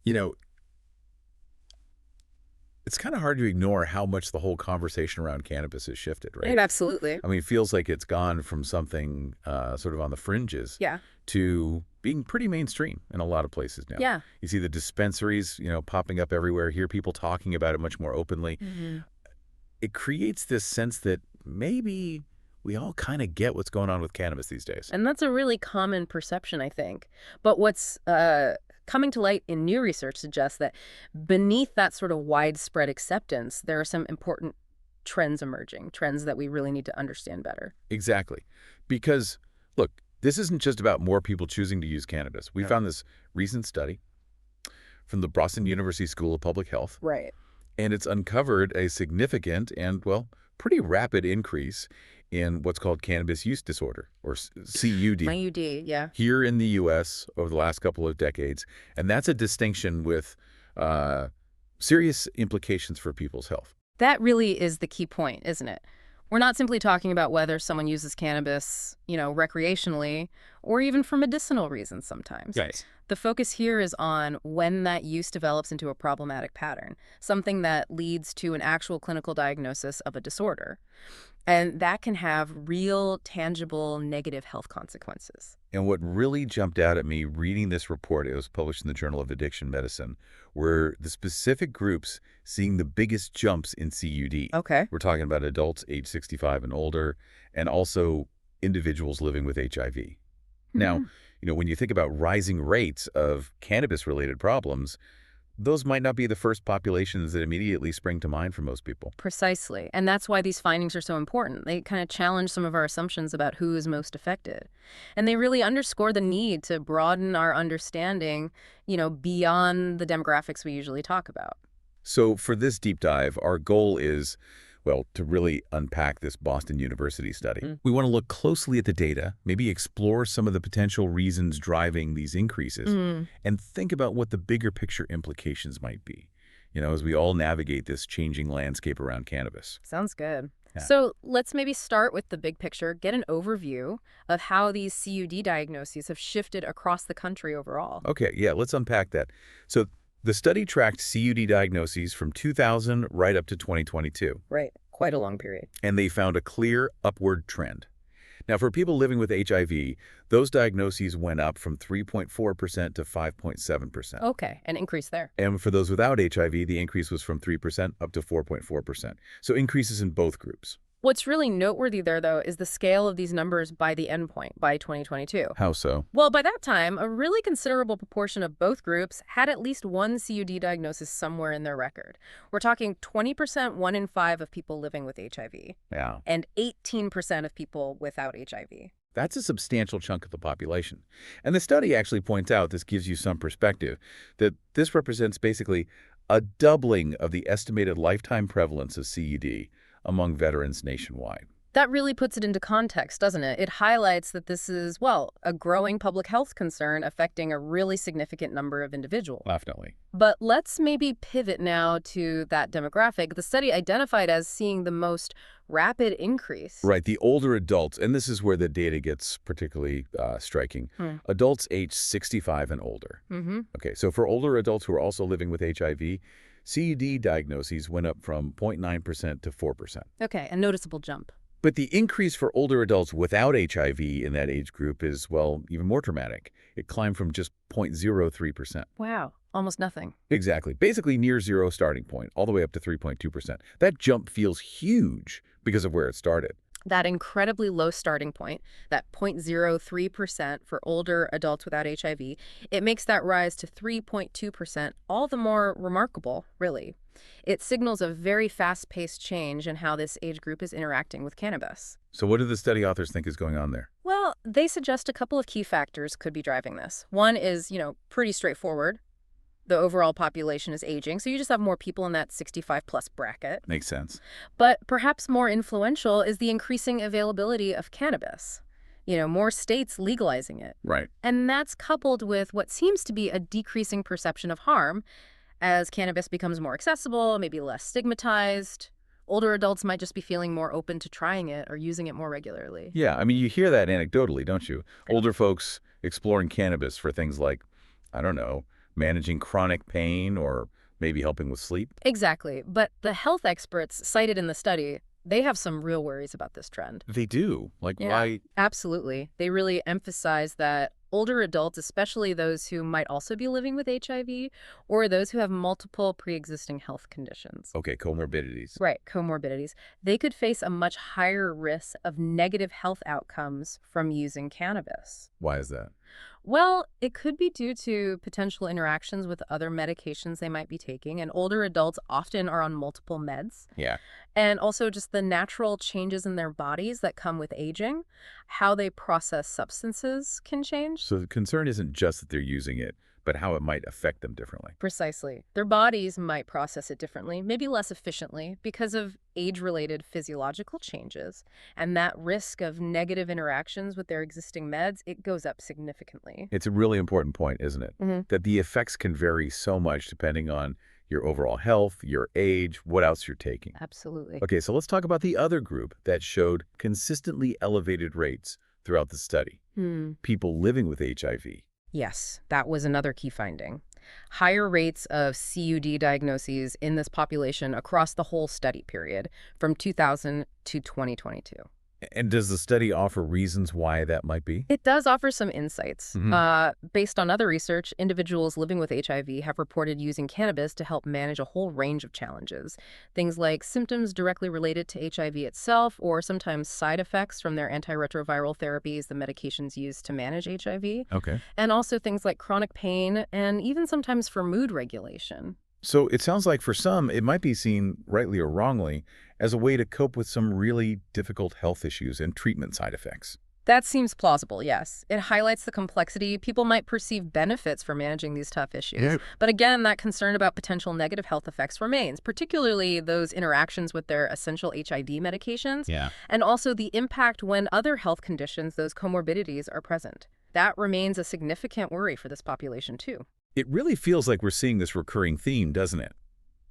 You know, it's kind of hard to ignore how much the whole conversation around cannabis has shifted, Right, right? absolutely. I mean, it feels like it's gone from something sort of on the fringes Yeah. to being pretty mainstream in a lot of places now. Yeah. You see the dispensaries, popping up everywhere, hear people talking about it much more openly. hmm It creates this sense that maybe we all kind of get what's going on with cannabis these days. And that's a really common perception, I think. But what's coming to light in new research suggests that beneath that sort of widespread acceptance, there are some important trends emerging, trends that we really need to understand better. Exactly. Because, look, this isn't just about more people choosing to use cannabis. We Yeah. found this recent study from the Boston University School of Public Health, Right. and it's uncovered a significant and, well, pretty rapid increase in what's called cannabis use disorder, or CUD, IUD, yeah. here in the U.S. over the last couple of decades. And that's a distinction with uh, serious implications for people's health. That really is the key point, isn't it? We're not simply talking about whether someone uses cannabis, recreationally or even for medicinal reasons sometimes. Right. The focus here is on when that use develops into a problematic pattern, something that leads to an actual clinical diagnosis of a disorder. And that can have real, tangible, negative health consequences. And what really jumped out at me reading this report, it was published in the Journal of Addiction Medicine, were the specific groups seeing the biggest jumps in CUD. Okay. We're talking about adults age 65 and older, and also individuals living with HIV. Now, Mhm. when you think about rising rates of cannabis-related problems, those might not be the first populations that immediately spring to mind for most people. Precisely. And that's why these findings are so important. They kind of challenge some of our assumptions about who is most affected. And they really underscore the need to broaden our understanding, beyond the demographics we usually talk about. So for this deep dive, our goal is, well, to really unpack this Boston University study. We want to look closely at the data, maybe explore some of the potential reasons driving these increases, Mm, and think about what the bigger picture implications might be, as we all navigate this changing landscape around cannabis. sounds good. Yeah. So let's maybe start with the big picture, get an overview of how these CUD diagnoses have shifted across the country overall. Okay, yeah, let's unpack that. So the study tracked CUD diagnoses from 2000 right up to 2022, Right. Quite a long period. and they found a clear upward trend. Now, for people living with HIV, those diagnoses went up from 3.4% to 5.7%. Okay. An increase there. And for those without HIV, the increase was from 3% up to 4.4%. So increases in both groups. What's really noteworthy there, though, is the scale of these numbers by the endpoint, by 2022. How so? Well, by that time, a really considerable proportion of both groups had at least one CUD diagnosis somewhere in their record. We're talking 20%, 1 in 5 of people living with HIV, Yeah. and 18% of people without HIV. That's a substantial chunk of the population. And the study actually points out, this gives you some perspective, that this represents basically a doubling of the estimated lifetime prevalence of CUD among veterans nationwide. That really puts it into context, doesn't it? It highlights that this is, well, a growing public health concern affecting a really significant number of individuals. Definitely. But let's maybe pivot now to that demographic. The study identified as seeing the most rapid increase. Right, the older adults, and this is where the data gets particularly striking, Hmm. adults age 65 and older. Mm-hmm. Okay, so for older adults who are also living with HIV, CUD diagnoses went up from 0.9% to 4%. Okay, a noticeable jump. But the increase for older adults without HIV in that age group is, well, even more dramatic. It climbed from just 0.03%. Wow, almost nothing. Exactly. Basically near zero starting point, all the way up to 3.2%. That jump feels huge because of where it started. That incredibly low starting point, that 0.03% for older adults without HIV, it makes that rise to 3.2% all the more remarkable, really. It signals a very fast-paced change in how this age group is interacting with cannabis. So what do the study authors think is going on there? Well, they suggest a couple of key factors could be driving this. One is, pretty straightforward. The overall population is aging, so you just have more people in that 65 plus bracket. Makes sense. But perhaps more influential is the increasing availability of cannabis. More states legalizing it. Right. And that's coupled with what seems to be a decreasing perception of harm as cannabis becomes more accessible, maybe less stigmatized. Older adults might just be feeling more open to trying it or using it more regularly. Yeah, I mean, you hear that anecdotally, don't you? Older folks exploring cannabis for things like, I don't know, managing chronic pain or maybe helping with sleep? Exactly. But the health experts cited in the study, they have some real worries about this trend. They do. Like, Yeah, why? absolutely. They really emphasize that older adults, especially those who might also be living with HIV or those who have multiple pre-existing health conditions, Okay, comorbidities. right, comorbidities, they could face a much higher risk of negative health outcomes from using cannabis. Why is that? Well, it could be due to potential interactions with other medications they might be taking, and older adults often are on multiple meds. Yeah. And also just the natural changes in their bodies that come with aging, how they process substances can change. So the concern isn't just that they're using it, but how it might affect them differently. Precisely. Their bodies might process it differently, maybe less efficiently, because of age-related physiological changes. And that risk of negative interactions with their existing meds, it goes up significantly. It's a really important point, isn't it? Hmm. That the effects can vary so much depending on your overall health, your age, what else you're taking. Absolutely. Okay, so let's talk about the other group that showed consistently elevated rates throughout the study. People living with HIV. Yes, that was another key finding. Higher rates of CUD diagnoses in this population across the whole study period from 2000 to 2022. And does the study offer reasons why that might be? It does offer some insights. Hmm. Based on other research, individuals living with HIV have reported using cannabis to help manage a whole range of challenges. Things like symptoms directly related to HIV itself, or sometimes side effects from their antiretroviral therapies, the medications used to manage HIV, Okay. and also things like chronic pain and even sometimes for mood regulation. So it sounds like for some, it might be seen, rightly or wrongly, as a way to cope with some really difficult health issues and treatment side effects. That seems plausible, yes. It highlights the complexity. People might perceive benefits for managing these tough issues. Yeah. But again, that concern about potential negative health effects remains, particularly those interactions with their essential HIV medications, Yeah. and also the impact when other health conditions, those comorbidities, are present. That remains a significant worry for this population, too. It really feels like we're seeing this recurring theme, doesn't it?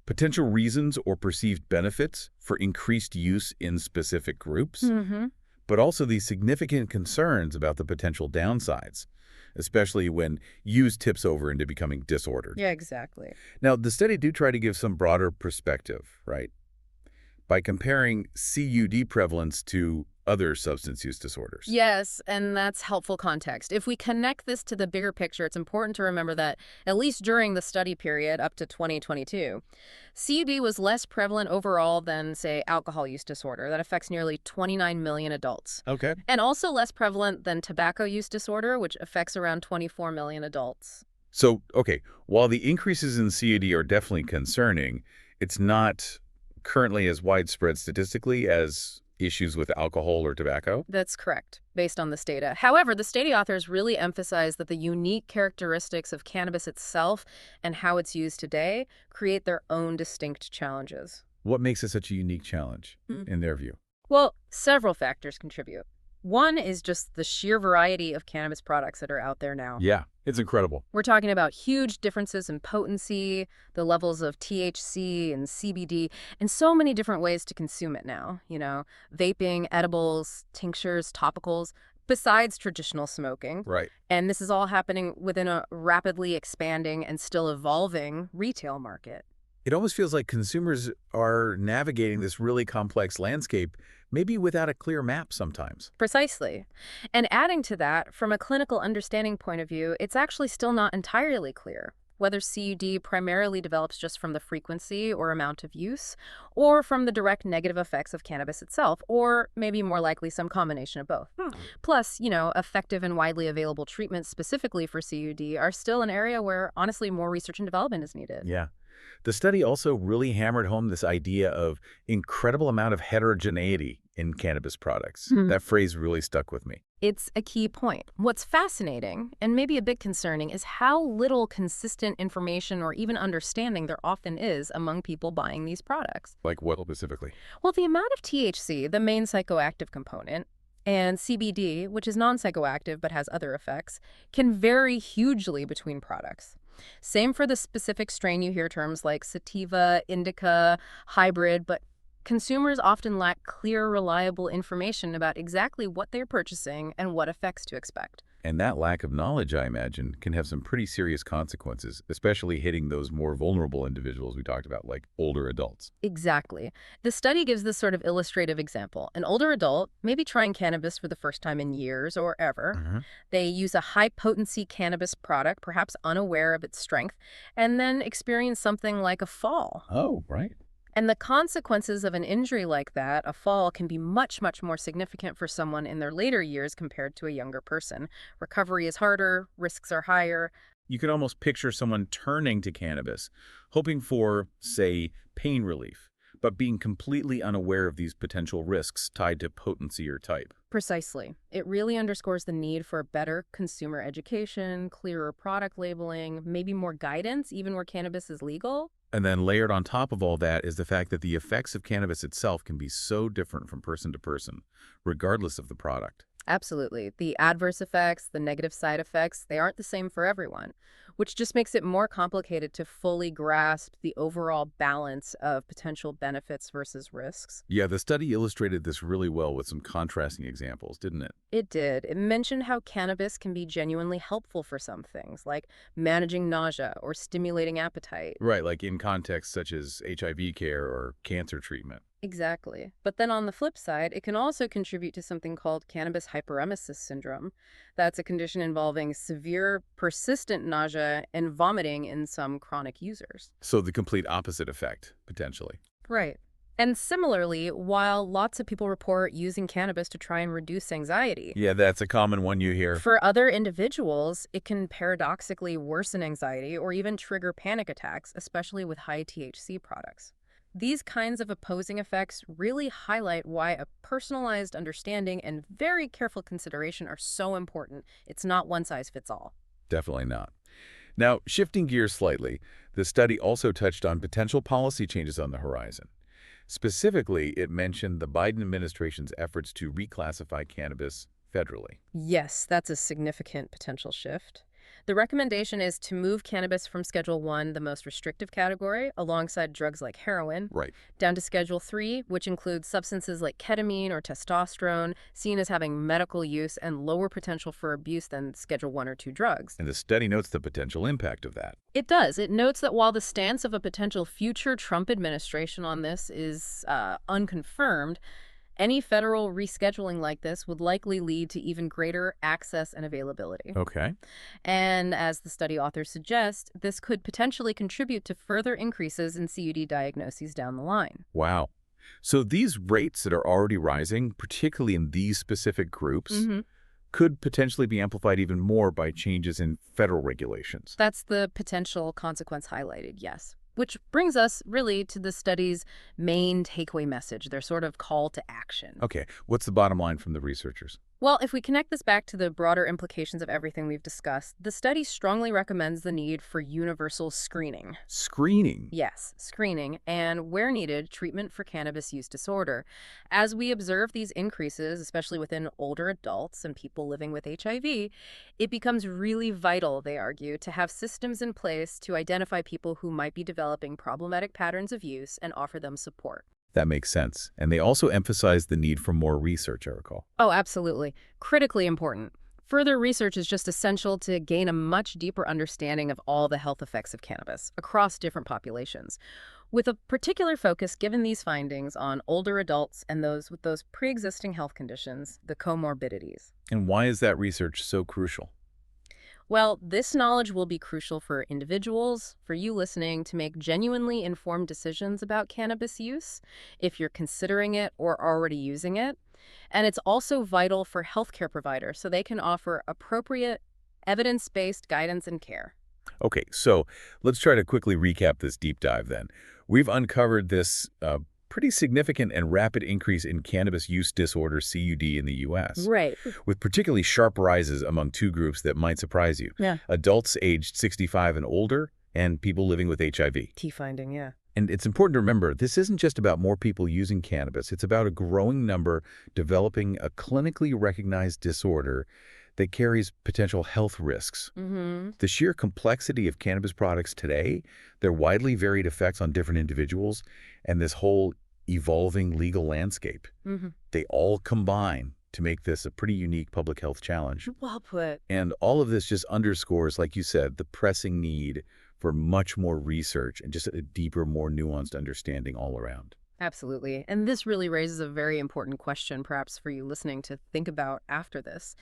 Potential reasons or perceived benefits for increased use in specific groups, Mm-hmm. but also these significant concerns about the potential downsides, especially when use tips over into becoming disordered. Yeah, exactly. Now, the study do try to give some broader perspective, right? By comparing CUD prevalence to other substance use disorders. Yes, and that's helpful context. If we connect this to the bigger picture, it's important to remember that, at least during the study period up to 2022, CUD was less prevalent overall than, say, alcohol use disorder that affects nearly 29 million adults, Okay. and also less prevalent than tobacco use disorder, which affects around 24 million adults. So, okay, while the increases in CUD are definitely concerning, it's not currently as widespread statistically as issues with alcohol or tobacco? That's correct, based on this data. However, the study authors really emphasize that the unique characteristics of cannabis itself and how it's used today create their own distinct challenges. What makes it such a unique challenge, in their view? Well, several factors contribute. One is just the sheer variety of cannabis products that are out there now. Yeah, it's incredible. We're talking about huge differences in potency, the levels of THC and CBD, and so many different ways to consume it now. Vaping, edibles, tinctures, topicals, besides traditional smoking. Right. And this is all happening within a rapidly expanding and still evolving retail market. It almost feels like consumers are navigating this really complex landscape, maybe without a clear map sometimes. Precisely. And adding to that, from a clinical understanding point of view, it's actually still not entirely clear whether CUD primarily develops just from the frequency or amount of use, or from the direct negative effects of cannabis itself, or maybe more likely some combination of both. Plus, effective and widely available treatments specifically for CUD are still an area where, honestly, more research and development is needed. Yeah. The study also really hammered home this idea of incredible amount of heterogeneity in cannabis products. That phrase really stuck with me. It's a key point. What's fascinating, and maybe a bit concerning, is how little consistent information or even understanding there often is among people buying these products. Like what specifically? Well, the amount of THC, the main psychoactive component, and CBD, which is non-psychoactive but has other effects, can vary hugely between products. Same for the specific strain. You hear terms like sativa, indica, hybrid, but consumers often lack clear, reliable information about exactly what they're purchasing and what effects to expect. And that lack of knowledge, I imagine, can have some pretty serious consequences, especially hitting those more vulnerable individuals we talked about, like older adults. Exactly. The study gives this sort of illustrative example. An older adult, maybe trying cannabis for the first time in years or ever, Hmm. they use a high-potency cannabis product, perhaps unaware of its strength, and then experience something like a fall. Oh, right. And the consequences of an injury like that, a fall, can be much, much more significant for someone in their later years compared to a younger person. Recovery is harder, risks are higher. You can almost picture someone turning to cannabis, hoping for, say, pain relief, but being completely unaware of these potential risks tied to potency or type. Precisely. It really underscores the need for better consumer education, clearer product labeling, maybe more guidance, even where cannabis is legal. And then layered on top of all that is the fact that the effects of cannabis itself can be so different from person to person, regardless of the product. Absolutely. The adverse effects, the negative side effects, they aren't the same for everyone, which just makes it more complicated to fully grasp the overall balance of potential benefits versus risks. Yeah, the study illustrated this really well with some contrasting examples, didn't it? It did. It mentioned how cannabis can be genuinely helpful for some things, like managing nausea or stimulating appetite. Right, like in contexts such as HIV care or cancer treatment. Exactly. But then on the flip side, it can also contribute to something called cannabis hyperemesis syndrome. That's a condition involving severe, persistent nausea and vomiting in some chronic users. So the complete opposite effect, potentially. Right. And similarly, while lots of people report using cannabis to try and reduce anxiety, Yeah, that's a common one you hear. for other individuals, it can paradoxically worsen anxiety or even trigger panic attacks, especially with high THC products. These kinds of opposing effects really highlight why a personalized understanding and very careful consideration are so important. It's not one size fits all. Definitely not. Now, shifting gears slightly, the study also touched on potential policy changes on the horizon. Specifically, it mentioned the Biden administration's efforts to reclassify cannabis federally. Yes, that's a significant potential shift. The recommendation is to move cannabis from Schedule 1, the most restrictive category, alongside drugs like heroin, Right. down to Schedule 3, which includes substances like ketamine or testosterone, seen as having medical use and lower potential for abuse than Schedule 1 or 2 drugs. And the study notes the potential impact of that. It does. It notes that while the stance of a potential future Trump administration on this is unconfirmed, any federal rescheduling like this would likely lead to even greater access and availability. Okay. And as the study authors suggest, this could potentially contribute to further increases in CUD diagnoses down the line. Wow. So these rates that are already rising, particularly in these specific groups, could potentially be amplified even more by changes in federal regulations. That's the potential consequence highlighted, yes. Which brings us really to the study's main takeaway message, their sort of call to action. Okay, what's the bottom line from the researchers? Well, if we connect this back to the broader implications of everything we've discussed, the study strongly recommends the need for universal screening. Screening. Yes, screening, and where needed, treatment for cannabis use disorder. As we observe these increases, especially within older adults and people living with HIV, it becomes really vital, they argue, to have systems in place to identify people who might be developing problematic patterns of use and offer them support. That makes sense. And they also emphasize the need for more research, I recall. Oh, absolutely. Critically important. Further research is just essential to gain a much deeper understanding of all the health effects of cannabis across different populations, with a particular focus given these findings on older adults and those with those pre-existing health conditions, the comorbidities. And why is that research so crucial? Well, this knowledge will be crucial for individuals, for you listening, to make genuinely informed decisions about cannabis use, if you're considering it or already using it. And it's also vital for healthcare providers so they can offer appropriate, evidence-based guidance and care. Okay, so let's try to quickly recap this deep dive then. We've uncovered this pretty significant and rapid increase in cannabis use disorder CUD in the U.S., Right. with particularly sharp rises among two groups that might surprise you. Yeah. Adults aged 65 and older, and people living with HIV. Key finding, yeah. And it's important to remember, this isn't just about more people using cannabis. It's about a growing number developing a clinically recognized disorder that carries potential health risks. The sheer complexity of cannabis products today, their widely varied effects on different individuals, and this whole evolving legal landscape, they all combine to make this a pretty unique public health challenge. Well put. And all of this just underscores, like you said, the pressing need for much more research and just a deeper, more nuanced understanding all around. Absolutely. And this really raises a very important question, perhaps for you listening to think about after this.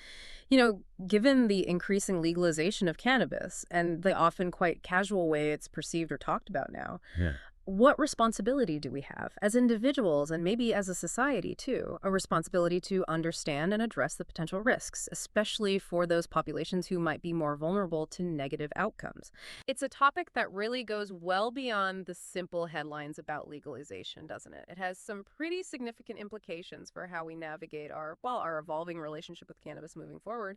Given the increasing legalization of cannabis and the often quite casual way it's perceived or talked about now, Yeah. what responsibility do we have as individuals and maybe as a society too? A responsibility to understand and address the potential risks, especially for those populations who might be more vulnerable to negative outcomes. It's a topic that really goes well beyond the simple headlines about legalization, doesn't it? It has some pretty significant implications for how we navigate our evolving relationship with cannabis moving forward.